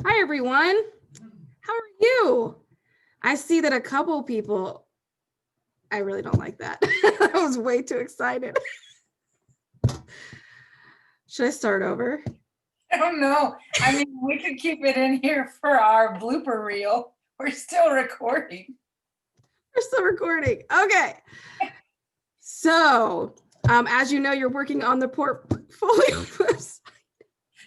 Hi, everyone. How are you? I see that a couple people, I really don't like that. I was way too excited. Should I start over? I don't know. I mean, we could keep it in here for our blooper reel. We're still recording. We're still recording. Okay. So, as you know, you're working on the portfolio.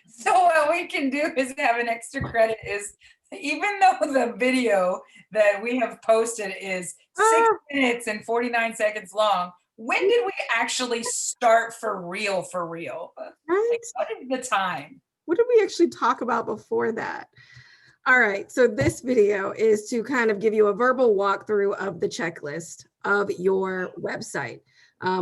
So what we can do is have an extra credit is even though the video that we have posted is 6 minutes and 49 seconds long, when did we actually start for real, for real? Right? Like, what is the time? What did we actually talk about before that? All right, so this video is to kind of give you a verbal walkthrough of the checklist of your website.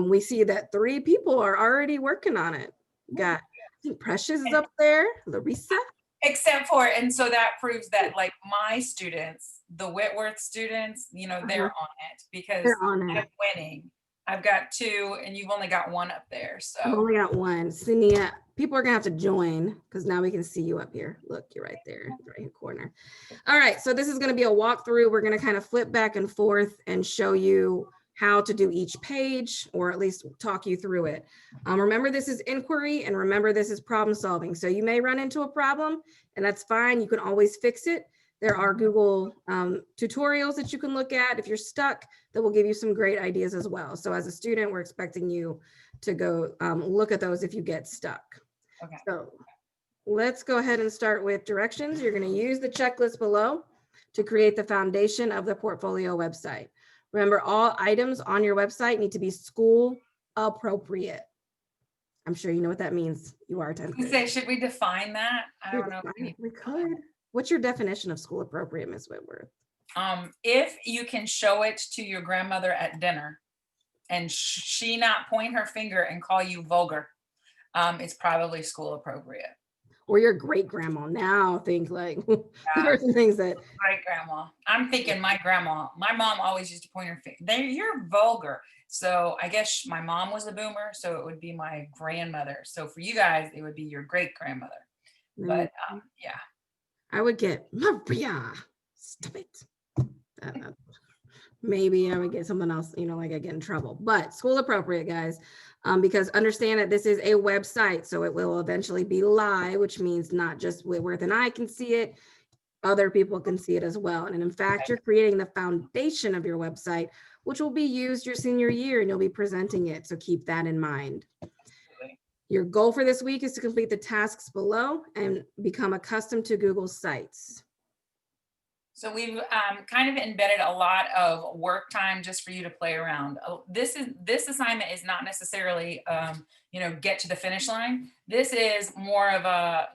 We see that 3 people are already working on it. Got, I think Precious is up there, Larissa. Except for, and so that proves that like my students, the Whitworth students, they're on it because They're on I'm it. winning. I've got 2 and you've only got 1 up there. I've So only got 1. Sinia, people are gonna have to join because now we can see you up here. Look, you're right there, the right hand corner. All right, so this is gonna be a walkthrough. We're gonna kind of flip back and forth and show you how to do each page, or at least talk you through it. Remember, this is inquiry, and remember, this is problem solving. So you may run into a problem, and that's fine. You can always fix it. There are Google tutorials that you can look at if you're stuck that will give you some great ideas as well. So as a student, we're expecting you to go look at those if you get stuck. okay. So let's go ahead and start with directions. You're going to use the checklist below to create the foundation of the portfolio website. Remember, all items on your website need to be school appropriate. I'm sure you know what that means. You are a 10th grader. Say, should we define that? I don't know. We could. What's your definition of school appropriate, Ms. Whitworth? If you can show it to your grandmother at dinner and she not point her finger and call you vulgar, it's probably school appropriate. Or your great grandma. Now think like there are some things that Great grandma. I'm thinking my grandma. My mom always used to point her finger. You're vulgar. So I guess my mom was a boomer, so it would be my grandmother. So for you guys, it would be your great grandmother. But yeah, I would get Maria. Stop it. Maybe I would get something else, like I get in trouble. But school appropriate, guys, because understand that this is a website, so it will eventually be live, which means not just Whitworth and I can see it, other people can see it as well. And in fact, you're creating the foundation of your website, which will be used your senior year, and you'll be presenting it. So keep that in mind. Your goal for this week is to complete the tasks below and become accustomed to Google Sites. So we've kind of embedded a lot of work time just for you to play around. This assignment is not necessarily, get to the finish line. This is more of a,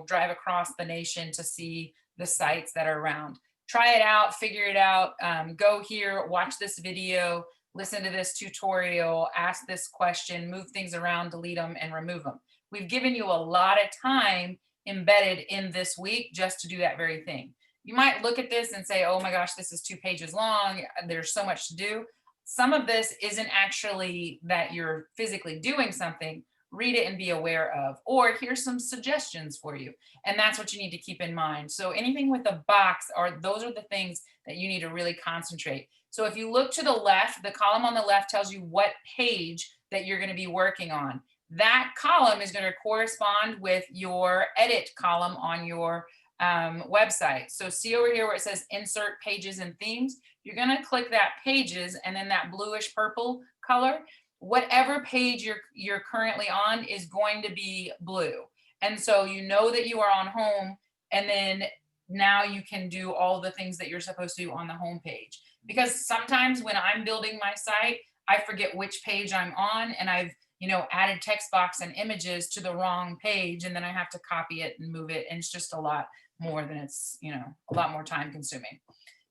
drive across the nation to see the sites that are around. Try it out, figure it out, go here, watch this video, listen to this tutorial, ask this question, move things around, delete them and remove them. We've given you a lot of time embedded in this week just to do that very thing. You might look at this and say, oh my gosh, this is 2 pages long. There's so much to do. Some of this isn't actually that you're physically doing something. Read it and be aware of, or here's some suggestions for you. And that's what you need to keep in mind. So anything with a box, those are the things that you need to really concentrate. So if you look to the left, the column on the left tells you what page that you're going to be working on. That column is going to correspond with your edit column on your website. So see over here where it says insert pages and themes, you're going to click that pages and then that bluish purple color, whatever page you're currently on is going to be blue. And so you know that you are on home, and then now you can do all the things that you're supposed to do on the home page. Because sometimes when I'm building my site, I forget which page I'm on, and I've added text box and images to the wrong page, and then I have to copy it and move it, and it's just a lot more than it's, a lot more time consuming.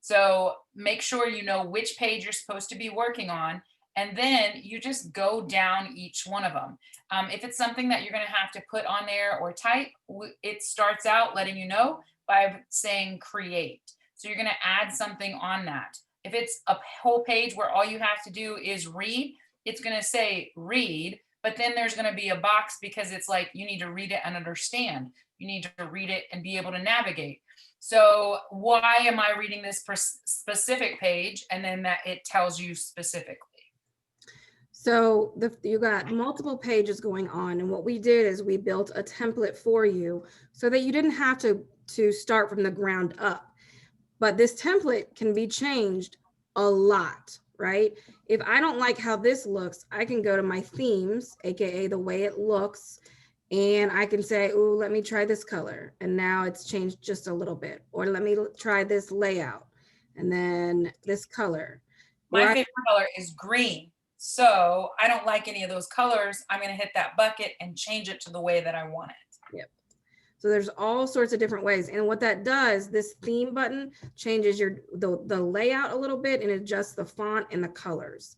So make sure you know which page you're supposed to be working on, and then you just go down each one of them. If it's something that you're going to have to put on there or type, it starts out letting you know by saying create. So you're going to add something on that. If it's a whole page where all you have to do is read, it's going to say read, but then there's going to be a box because it's like you need to read it and understand. You need to read it and be able to navigate. So why am I reading this specific page? And then that it tells you specifically. So you got multiple pages going on, and what we did is we built a template for you so that you didn't have to start from the ground up. But this template can be changed a lot, right? If I don't like how this looks, I can go to my themes, AKA the way it looks, and I can say, oh, let me try this color. And now it's changed just a little bit. Or let me try this layout and then this color. My favorite color is green. So I don't like any of those colors. I'm going to hit that bucket and change it to the way that I want it. Yep. So there's all sorts of different ways. And what that does, this theme button changes the layout a little bit and adjusts the font and the colors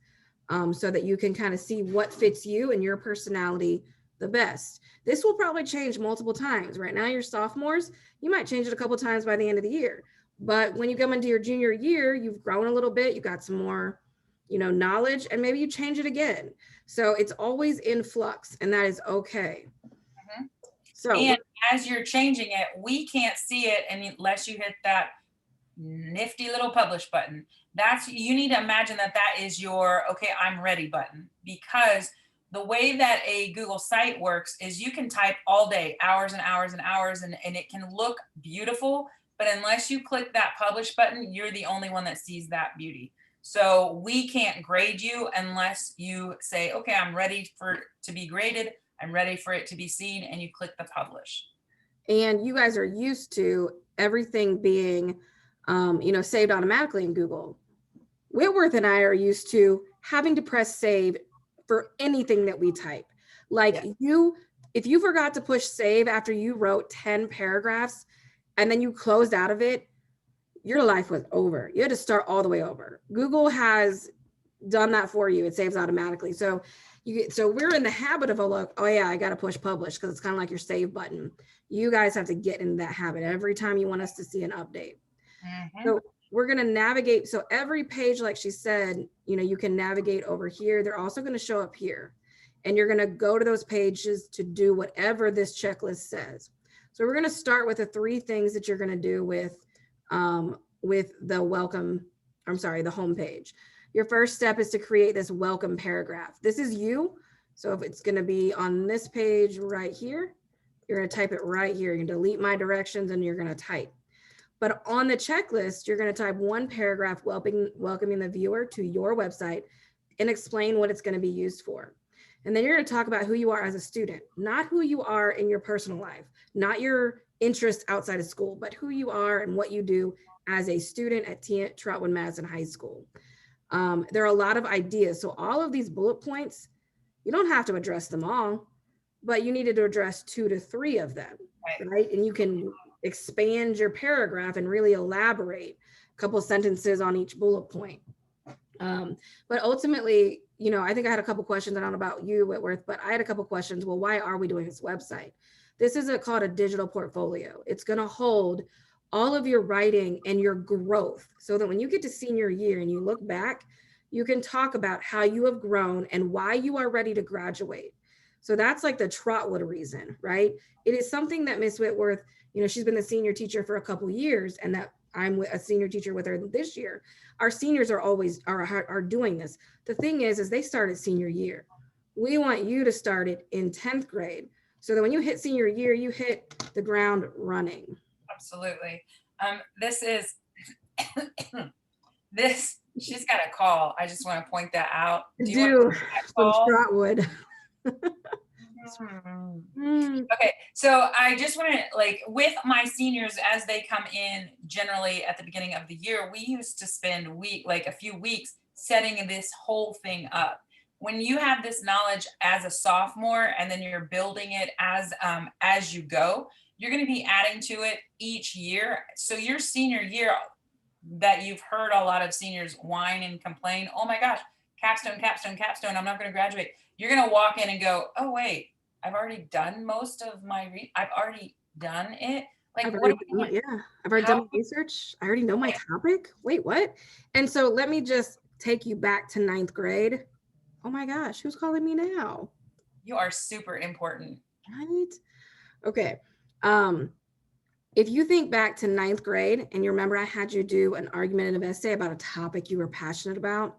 so that you can kind of see what fits you and your personality the best. This will probably change multiple times. Right now, you're sophomores. You might change it a couple times by the end of the year. But when you come into your junior year, you've grown a little bit. You got some more, knowledge, and maybe you change it again. So it's always in flux, and that is okay. Mm-hmm. So, and as you're changing it, we can't see it unless you hit that nifty little publish button. You need to imagine that is your, okay, I'm ready button, because the way that a Google site works is you can type all day, hours and hours and hours, and it can look beautiful, but unless you click that publish button, you're the only one that sees that beauty. So we can't grade you unless you say, okay, I'm ready to be graded. I'm ready for it to be seen, and you click the publish. And you guys are used to everything being, saved automatically in Google. Whitworth and I are used to having to press save for anything that we type. Like if you forgot to push save after you wrote 10 paragraphs and then you closed out of it, your life was over. You had to start all the way over. Google has done that for you. It saves automatically. So we're in the habit of oh yeah, I got to push publish because it's kind of like your save button. You guys have to get in that habit every time you want us to see an update. Mm-hmm. So we're going to navigate. So every page, like she said, you can navigate over here. They're also going to show up here, and you're going to go to those pages to do whatever this checklist says. So we're going to start with the 3 things that you're going to do with the the home page. Your first step is to create this welcome paragraph. This is you. So if it's going to be on this page right here, you're going to type it right here. You're going to delete my directions and you're going to type. But on the checklist, you're going to type 1 paragraph welcoming the viewer to your website and explain what it's going to be used for. And then you're going to talk about who you are as a student, not who you are in your personal life, not your interests outside of school, but who you are and what you do as a student at Trotwood-Madison High School. There are a lot of ideas. So all of these bullet points, you don't have to address them all, but you needed to address 2 to 3 of them, right? And you can expand your paragraph and really elaborate a couple sentences on each bullet point. But ultimately, I think I had a couple questions. I don't know about you, Whitworth, but I had a couple questions. Well, why are we doing this website? This is called a digital portfolio. It's going to hold all of your writing and your growth so that when you get to senior year and you look back, you can talk about how you have grown and why you are ready to graduate. So that's like the Trotwood reason, right? It is something that Miss Whitworth, she's been the senior teacher for a couple years, and that I'm a senior teacher with her this year. Our seniors are always are doing this. The thing is they start at senior year. We want you to start it in 10th grade. So that when you hit senior year, you hit the ground running. Absolutely. This is, she's got a call. I just want to point that out. Do you want to from Trotwood. Okay, so I just want to, with my seniors as they come in generally at the beginning of the year, we used to spend a few weeks setting this whole thing up. When you have this knowledge as a sophomore and then you're building it as you go, you're going to be adding to it each year. So your senior year that you've heard a lot of seniors whine and complain, oh my gosh, capstone, capstone, capstone, I'm not going to graduate. You're going to walk in and go, oh wait, I've already done most of I've already done it. I've already done my research. I already know my topic. Wait, what? And so let me just take you back to 9th grade. Oh my gosh, who's calling me now? You are super important. Right? Okay. If you think back to ninth grade and you remember I had you do an argumentative essay about a topic you were passionate about,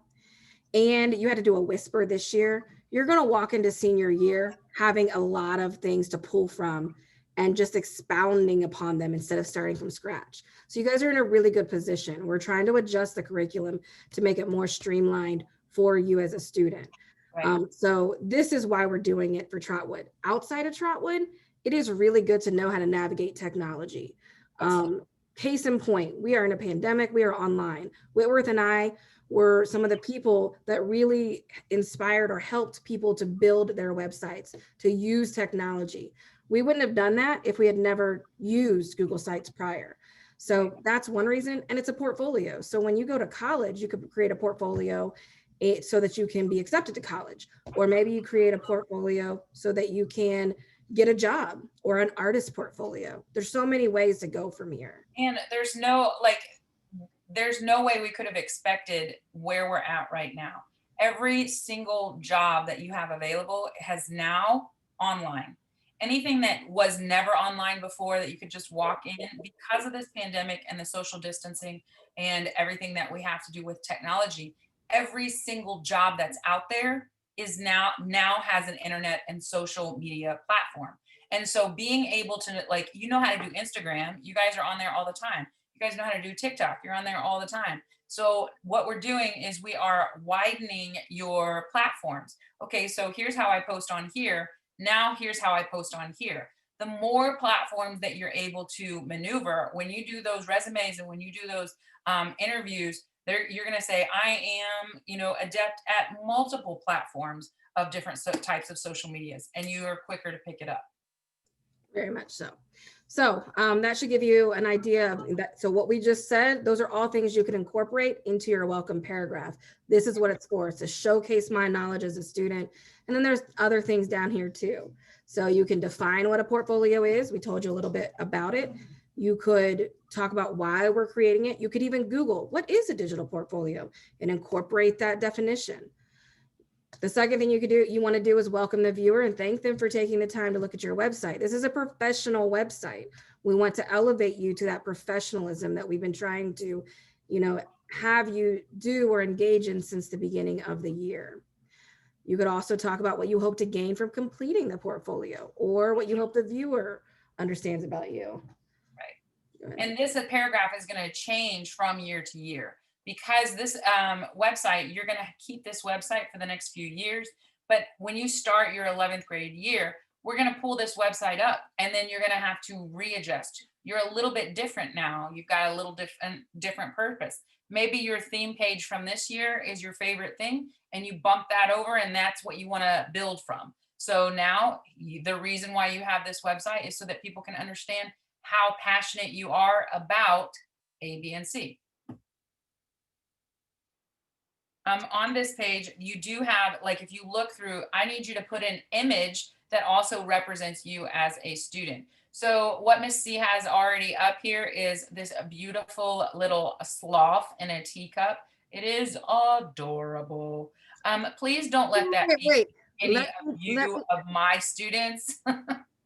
and you had to do a whisper this year, you're going to walk into senior year having a lot of things to pull from and just expounding upon them instead of starting from scratch. So you guys are in a really good position. We're trying to adjust the curriculum to make it more streamlined for you as a student. Right. So this is why we're doing it for Trotwood. Outside of Trotwood, it is really good to know how to navigate technology. Case in point, we are in a pandemic, we are online. Whitworth and I were some of the people that really inspired or helped people to build their websites, to use technology. We wouldn't have done that if we had never used Google Sites prior. So that's one reason, and it's a portfolio. So when you go to college, you could create a portfolio so that you can be accepted to college, or maybe you create a portfolio so that you can get a job, or an artist portfolio. There's so many ways to go from here. And there's no way we could have expected where we're at right now. Every single job that you have available has now online. Anything that was never online before that you could just walk in, because of this pandemic and the social distancing and everything that we have to do with technology, every single job that's out there is now has an internet and social media platform. And so being able to, like, you know how to do Instagram, you guys are on there all the time. You guys know how to do TikTok, you're on there all the time. So what we're doing is we are widening your platforms. Okay, so here's how I post on here. Now here's how I post on here. The more platforms that you're able to maneuver, when you do those resumes and when you do those interviews, you're going to say, I am, adept at multiple platforms of different types of social medias, and you are quicker to pick it up. Very much so. So that should give you an idea of that. So what we just said, those are all things you can incorporate into your welcome paragraph. This is what it's for. It's to showcase my knowledge as a student. And then there's other things down here too. So you can define what a portfolio is. We told you a little bit about it. You could talk about why we're creating it. You could even Google, what is a digital portfolio, and incorporate that definition. The second thing you want to do is welcome the viewer and thank them for taking the time to look at your website. This is a professional website. We want to elevate you to that professionalism that we've been trying to, have you do or engage in since the beginning of the year. You could also talk about what you hope to gain from completing the portfolio, or what you hope the viewer understands about you. Right. And this paragraph is going to change from year to year, because this website, you're going to keep this website for the next few years. But when you start your 11th grade year, we're going to pull this website up, and then you're going to have to readjust. You're a little bit different now. You've got a little different purpose. Maybe your theme page from this year is your favorite thing, and you bump that over, and that's what you want to build from. So now the reason why you have this website is so that people can understand how passionate you are about A, B, and C. On this page, you do have, like, if you look through, I need you to put an image that also represents you as a student. So what Miss C has already up here is this beautiful little sloth in a teacup. It is adorable. Please don't let that be any of my students.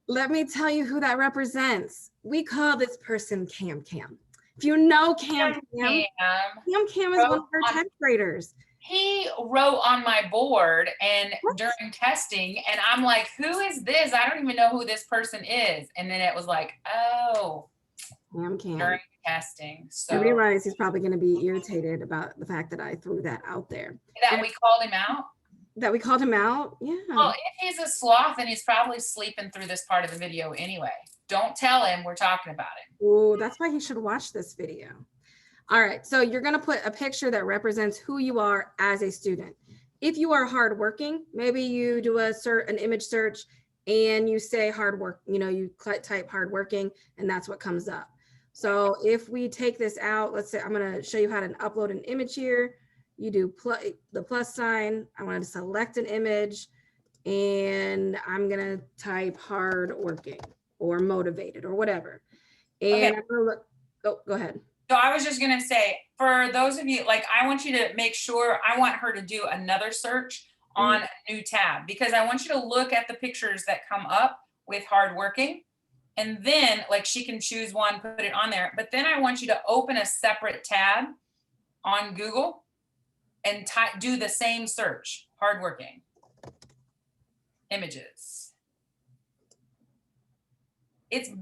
Let me tell you who that represents. We call this person Cam Cam. If you know Cam Cam is one of our 10th graders. He wrote on my board and during testing, and I'm like, who is this? I don't even know who this person is. And then it was like, oh, Cam Cam. During testing. So I realize he's probably going to be irritated about the fact that I threw that out there. That we called him out? That we called him out? Yeah. Well, if he's a sloth, then he's probably sleeping through this part of the video anyway. Don't tell him we're talking about it. Oh, that's why he should watch this video. All right, so you're going to put a picture that represents who you are as a student. If you are hardworking, maybe you do an image search and you say hard work, you type hardworking, and that's what comes up. So if we take this out, let's say I'm going to show you how to upload an image here. You do the plus sign. I want to select an image, and I'm going to type hardworking or motivated or whatever. And okay. I'm going to look, go ahead. So I was just going to say, for those of you, like, I want you to make sure, I want her to do another search on a new tab, because I want you to look at the pictures that come up with hardworking. And then like she can choose one, put it on there. But then I want you to open a separate tab on Google and do the same search, hardworking images.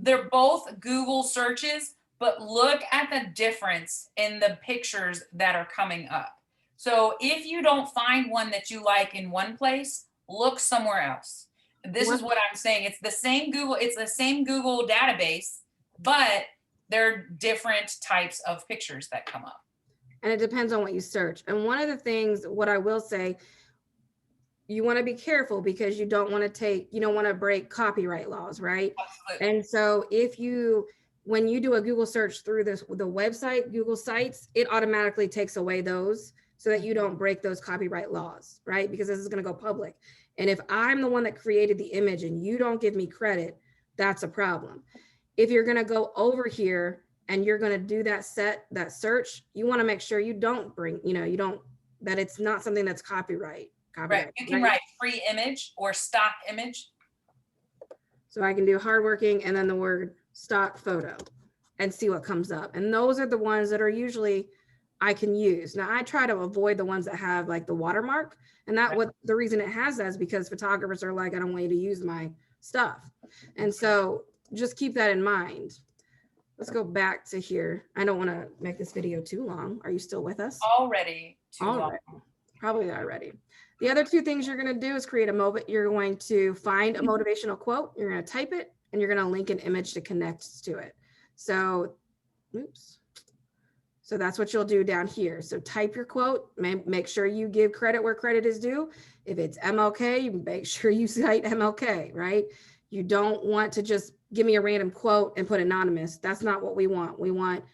They're both Google searches, but look at the difference in the pictures that are coming up. So if you don't find one that you like in one place, look somewhere else. This is what I'm saying. It's the same Google database, but they're different types of pictures that come up. And it depends on what you search. And one of the things, what I will say, you want to be careful because you don't want to break copyright laws, right? Absolutely. And so when you do a Google search through the website, Google Sites, it automatically takes away those so that you don't break those copyright laws, right? Because this is going to go public. And if I'm the one that created the image and you don't give me credit, that's a problem. If you're going to go over here and you're going to do that search, you want to make sure you don't that it's not something that's copyright. Right. You can write free image or stock image. So I can do hardworking and then the word stock photo and see what comes up. And those are the ones that are usually I can use. Now I try to avoid the ones that have like the watermark, and the reason it has that is because photographers are like, I don't want you to use my stuff. And so just keep that in mind. Let's go back to here. I don't want to make this video too long. Are you still with us? Already too long. Probably already. The other two things you're going to do is you're going to find a motivational quote. You're going to type it and you're going to link an image to connect to it. So, So that's what you'll do down here. So type your quote, make sure you give credit where credit is due. If it's MLK, you make sure you cite MLK, right? You don't want to just give me a random quote and put anonymous. That's not what we want. We want,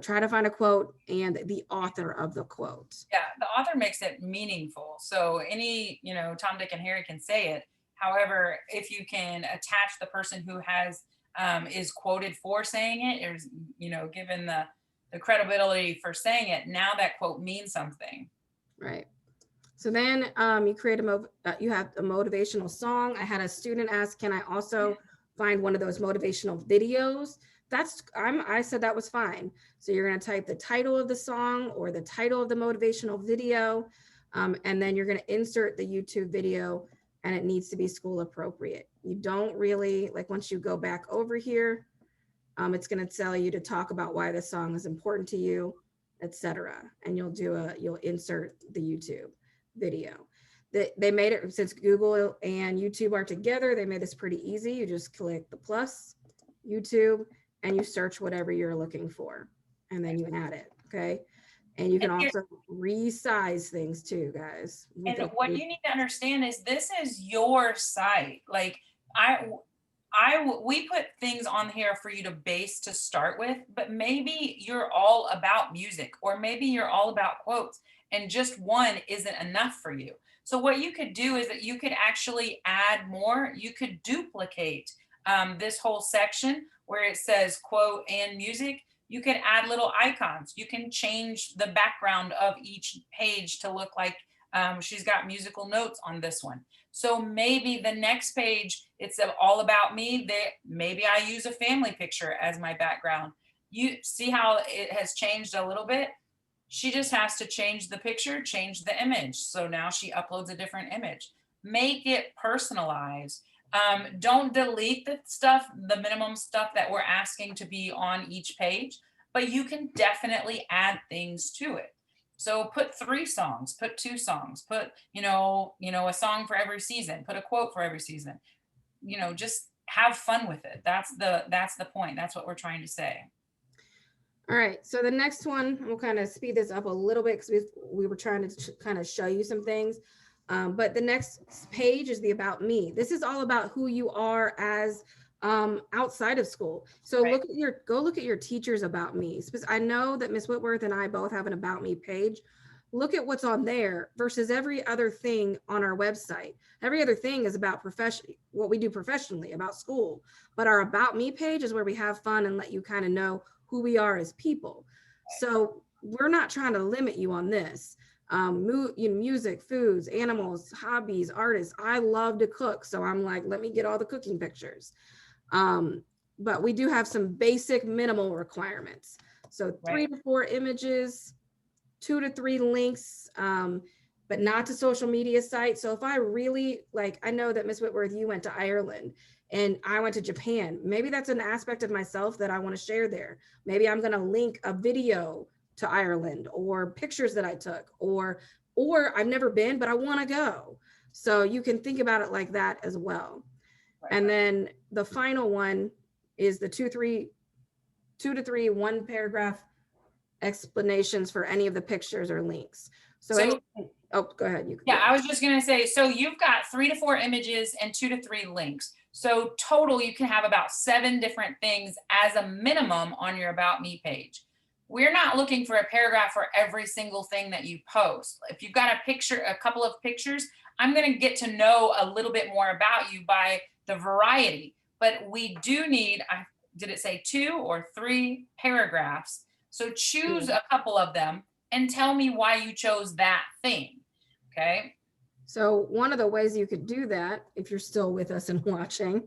try to find a quote and the author of the quote. Yeah, the author makes it meaningful. So any, Tom, Dick, and Harry can say it. However, if you can attach the person who has is quoted for saying it, or given the credibility for saying it, now that quote means something. Right. So then you create you have a motivational song. I had a student ask, can I also find one of those motivational videos? I said that was fine. So you're going to type the title of the song or the title of the motivational video, and then you're going to insert the YouTube video, and it needs to be school appropriate. You don't really, like once you go back over here, it's going to tell you to talk about why the song is important to you, etc. And you'll insert the YouTube video. They made it, since Google and YouTube are together, they made this pretty easy. You just click the plus, YouTube, and you search whatever you're looking for, and then you add it, okay? And you can also resize things too, guys. And what you need to understand is this is your site. Like we put things on here for you to base to start with, but maybe you're all about music, or maybe you're all about quotes, and just one isn't enough for you. So what you could do is that you could actually add more. You could duplicate this whole section where it says quote and music. You can add little icons. You can change the background of each page to look like she's got musical notes on this one. So maybe the next page, it's all about me. Maybe I use a family picture as my background. You see how it has changed a little bit? She just has to change the picture, change the image. So now she uploads a different image. Make it personalized. Don't delete the minimum stuff that we're asking to be on each page, but you can definitely add things to it. So put 3 songs, put 2 songs, put, a song for every season, put a quote for every season, just have fun with it. That's the point. That's what we're trying to say. All right, so the next one, we'll kind of speed this up a little bit because we were trying to kind of show you some things. But the next page is the About Me. This is all about who you are as outside of school. So right. Go look at your teachers About Me. I know that Ms. Whitworth and I both have an About Me page. Look at what's on there versus every other thing on our website. Every other thing is about what we do professionally, about school. But our About Me page is where we have fun and let you kind of know who we are as people. So we're not trying to limit you on this. music, foods, animals, hobbies, artists. I love to cook. So I'm like, let me get all the cooking pictures. But we do have some basic minimal requirements. So 3 Right. to 4 images, 2 to 3 links, but not to social media sites. So if I really like, I know that Miss Whitworth, you went to Ireland and I went to Japan. Maybe that's an aspect of myself that I want to share there. Maybe I'm going to link a video to Ireland or pictures that I took, or I've never been, but I want to go. So you can think about it like that as well. Right. And then the final one is the 2 to 3 one paragraph explanations for any of the pictures or links. So anything, oh, go ahead. Yeah, I was just gonna say, so you've got 3 to 4 images and 2 to 3 links. So total, you can have about 7 different things as a minimum on your About Me page. We're not looking for a paragraph for every single thing that you post. If you've got a picture, a couple of pictures, I'm gonna get to know a little bit more about you by the variety. But we do need, did it say 2 or 3 paragraphs? So choose a couple of them and tell me why you chose that thing. Okay. So one of the ways you could do that, if you're still with us and watching,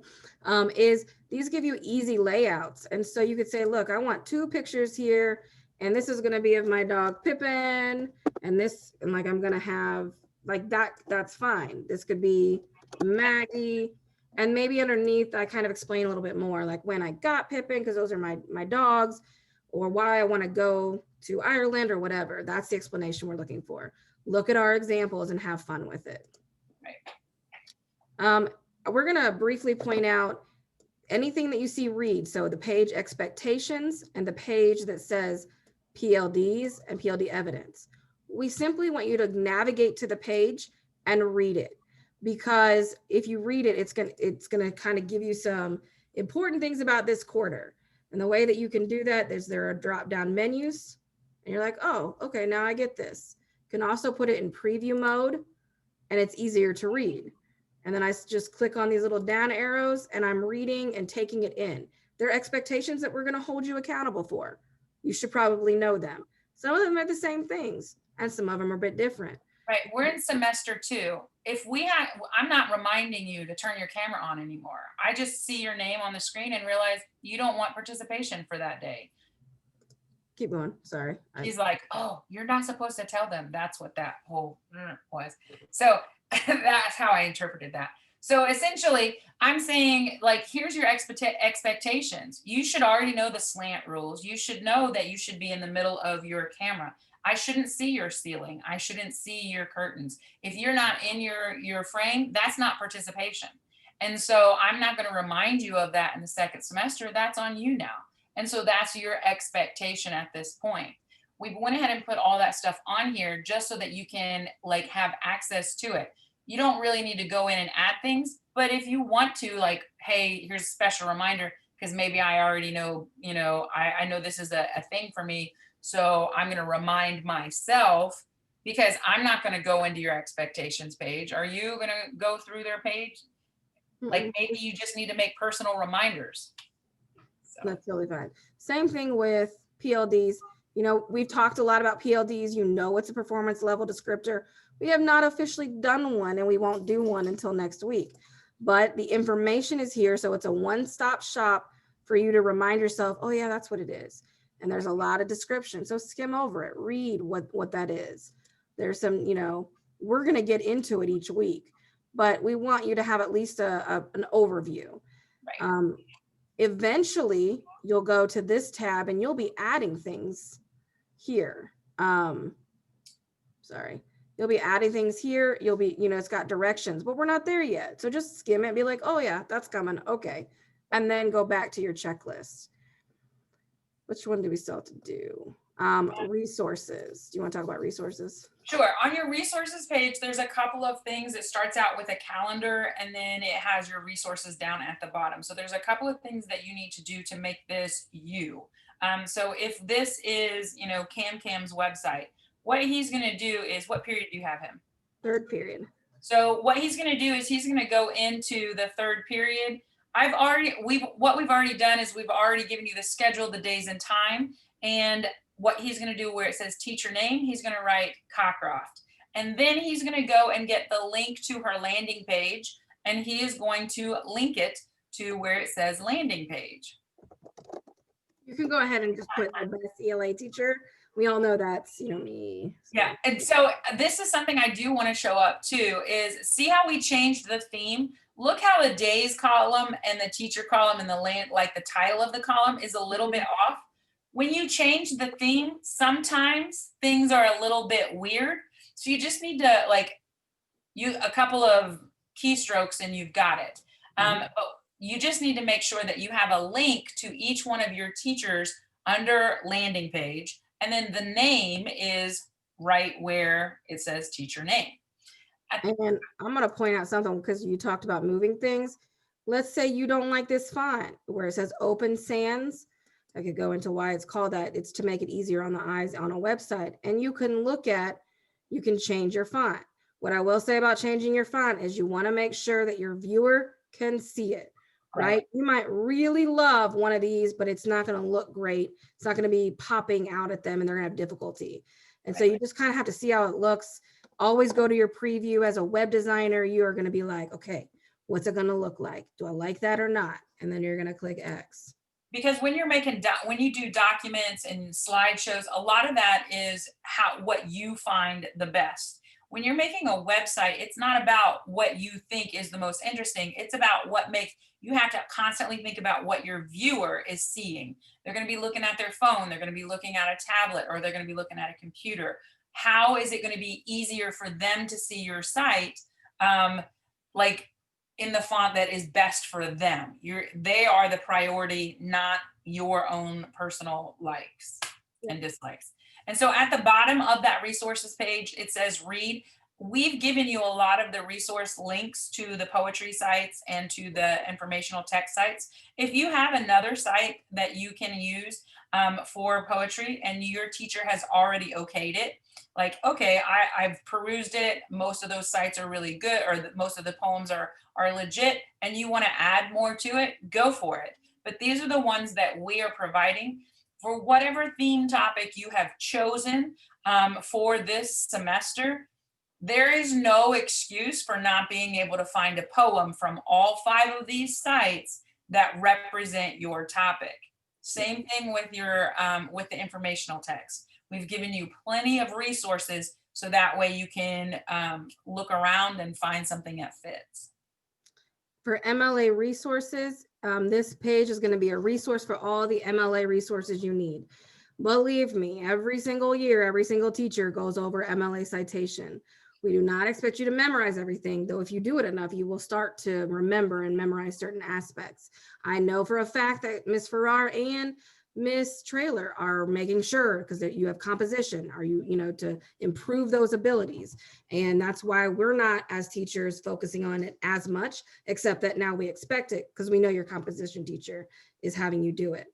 is these give you easy layouts. And so you could say, look, I want 2 pictures here, and this is going to be of my dog Pippin, and this, and like I'm going to have like that. That's fine. This could be Maggie, and maybe underneath I kind of explain a little bit more, like when I got Pippin, because those are my dogs, or why I want to go to Ireland or whatever. That's the explanation we're looking for. Look at our examples and have fun with it. Right. We're going to briefly point out anything that you see read. So the page expectations and the page that says PLDs and PLD evidence. We simply want you to navigate to the page and read it, because if you read it, it's going to kind of give you some important things about this quarter. And the way that you can do that is there are drop down menus and you're like, oh, okay, now I get this. You can also put it in preview mode and it's easier to read. And then I just click on these little down arrows and I'm reading and taking it in. There are expectations that we're going to hold you accountable for. You should probably know them. Some of them are the same things and some of them are a bit different. Right. We're in semester 2. If we had, I'm not reminding you to turn your camera on anymore. I just see your name on the screen and realize you don't want participation for that day. Keep going. Sorry. He's like, oh, you're not supposed to tell them. That's what that whole was. So that's how I interpreted that. So essentially, I'm saying, like, here's your expectations. You should already know the slant rules. You should know that you should be in the middle of your camera. I shouldn't see your ceiling. I shouldn't see your curtains. If you're not in your frame, that's not participation. And so I'm not going to remind you of that in the second semester. That's on you now. And so that's your expectation at this point. We went ahead and put all that stuff on here just so that you can like have access to it. You don't really need to go in and add things, but if you want to, like, hey, here's a special reminder, because maybe I already know, I know this is a thing for me. So I'm going to remind myself, because I'm not going to go into your expectations page. Are you going to go through their page? Like maybe you just need to make personal reminders. So. That's totally fine. Same thing with PLDs. We've talked a lot about PLDs. It's a performance level descriptor. We have not officially done one and we won't do one until next week. But the information is here. So it's a one-stop shop for you to remind yourself, oh yeah, that's what it is. And there's a lot of description. So skim over it, read what that is. There's some, we're going to get into it each week, but we want you to have at least an overview. Right. Eventually you'll go to this tab and you'll be adding things here. You'll be adding things here. You'll be, it's got directions, but we're not there yet. So just skim it and be like, oh yeah, that's coming. Okay. And then go back to your checklist. Which one do we still have to do? Resources. Do you want to talk about resources? Sure. On your resources page, there's a couple of things. It starts out with a calendar and then it has your resources down at the bottom. So there's a couple of things that you need to do to make this you. So if this is, Cam's website, what he's going to do is, what period do you have him? Third period. So what he's going to do is he's going to go into the third period. What we've already done is we've already given you the schedule, the days and time. And what he's going to do where it says teacher name, he's going to write Cockcroft. And then he's going to go and get the link to her landing page, and he is going to link it to where it says landing page. You can go ahead and just put the best ELA teacher. We all know that's, you know, me. So. Yeah, and so this is something I do want to show up too, is see how we changed the theme? Look how the days column and the teacher column and the land, like the title of the column is a little bit off. When you change the theme, sometimes things are a little bit weird. So you just need to like, a couple of keystrokes and you've got it. But you just need to make sure that you have a link to each one of your teachers under landing page. And then the name is right where it says teacher name. And I'm going to point out something because you talked about moving things. Let's say you don't like this font where it says Open Sans. I could go into why it's called that. It's to make it easier on the eyes on a website. And you can you can change your font. What I will say about changing your font is you want to make sure that your viewer can see it, right? You might really love one of these, but it's not going to look great. It's not going to be popping out at them and they're going to have difficulty. And so you just kind of have to see how it looks. Always go to your preview. As a web designer, you are going to be like, okay, what's it going to look like? Do I like that or not? And then you're going to click X. Because when you're making, when you do documents and slideshows, a lot of that is what you find the best. When you're making a website, it's not about what you think is the most interesting. It's about what makes, you have to constantly think about what your viewer is seeing. They're going to be looking at their phone. They're going to be looking at a tablet, or they're going to be looking at a computer. How is it going to be easier for them to see your site? Like in the font that is best for them. They are the priority, not your own personal likes and dislikes. And so at the bottom of that resources page, it says read. We've given you a lot of the resource links to the poetry sites and to the informational text sites. If you have another site that you can use for poetry and your teacher has already okayed it, like, okay, I've perused it, most of those sites are really good, or most of the poems are legit, and you want to add more to it, go for it. But these are the ones that we are providing for whatever theme topic you have chosen for this semester. There is no excuse for not being able to find a poem from all 5 of these sites that represent your topic. Same thing with your with the informational text. We've given you plenty of resources so that way you can look around and find something that fits. For MLA resources, this page is going to be a resource for all the MLA resources you need. Believe me, every single year, every single teacher goes over MLA citation. We do not expect you to memorize everything, though if you do it enough, you will start to remember and memorize certain aspects. I know for a fact that Ms. Farrar and Ms. Traylor are making sure, because you have composition, are you know, to improve those abilities. And that's why we're not as teachers focusing on it as much, except that now we expect it because we know your composition teacher is having you do it.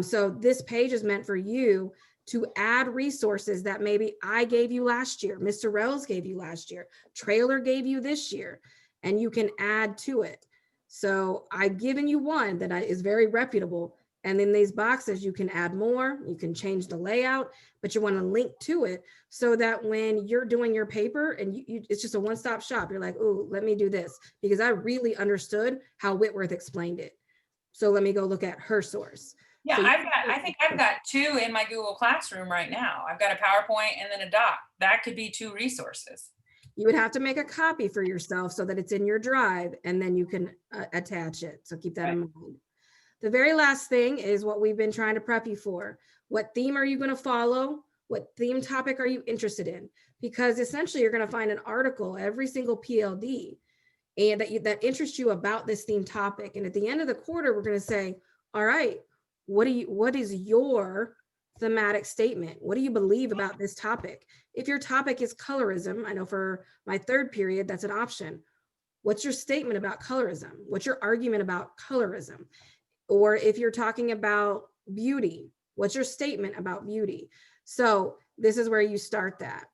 So this page is meant for you to add resources that maybe I gave you last year, Mr. Rells gave you last year, Traylor gave you this year, and you can add to it. So I've given you one that is very reputable. And in these boxes, you can add more, you can change the layout, but you want to link to it so that when you're doing your paper and it's just a one-stop shop, you're like, oh, let me do this because I really understood how Whitworth explained it. So let me go look at her source. Yeah, So I think I've got 2 in my Google Classroom right now. I've got a PowerPoint and then a doc. That could be 2 resources. You would have to make a copy for yourself so that it's in your drive and then you can attach it. So keep that in mind. The very last thing is what we've been trying to prep you for. What theme are you going to follow? What theme topic are you interested in? Because essentially you're going to find an article every single PLD and that interests you about this theme topic. And at the end of the quarter, we're going to say, all right, what is your thematic statement? What do you believe about this topic? If your topic is colorism, I know for my 3rd period, that's an option. What's your statement about colorism? What's your argument about colorism? Or if you're talking about beauty, what's your statement about beauty? So this is where you start that.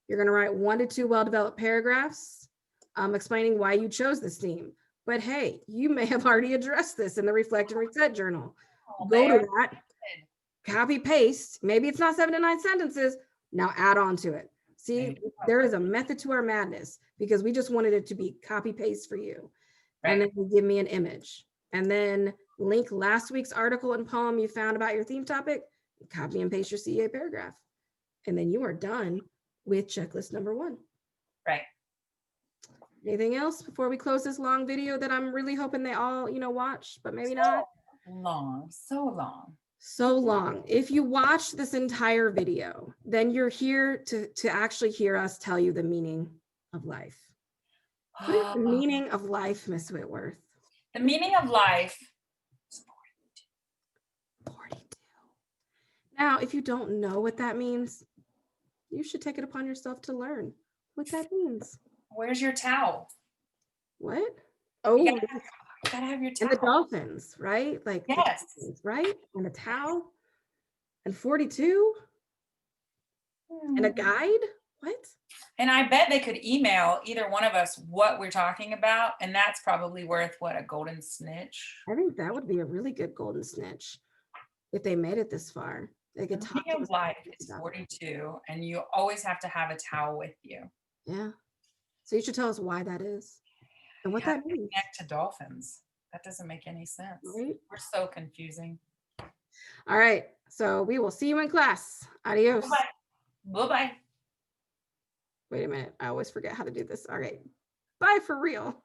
You're going to write 1 to 2 well-developed paragraphs explaining why you chose this theme. But hey, you may have already addressed this in the Reflect and Reset journal. Go to that. copy paste. Maybe it's not 7 to 9 sentences. Now add on to it. See, there is a method to our madness because we just wanted it to be copy paste for you. And then you give me an image and then link last week's article and poem you found about your theme topic, copy and paste your CA paragraph. And then you are done with checklist number 1. Right. Anything else before we close this long video that I'm really hoping they all, watch, but maybe not? So long. So long. If you watch this entire video, then you're here to actually hear us tell you the meaning of life. What is the meaning of life, Miss Whitworth? The meaning of life is 42. Now, if you don't know what that means, you should take it upon yourself to learn what that means. Where's your towel? What? Oh, you gotta have your towel. And the dolphins, right? Like yes, dolphins, right? And the towel, and 42, and a guide. What? And I bet they could email either one of us what we're talking about, and that's probably worth what, a golden snitch? I think that would be a really good golden snitch if they made it this far. They could talk to us. Life is 42, and you always have to have a towel with you. Yeah. So you should tell us why that is and what that means. Connect to dolphins. That doesn't make any sense. Right? We're so confusing. All right. So we will see you in class. Adios. Bye-bye. Bye-bye. Wait a minute. I always forget how to do this. All right. Bye for real.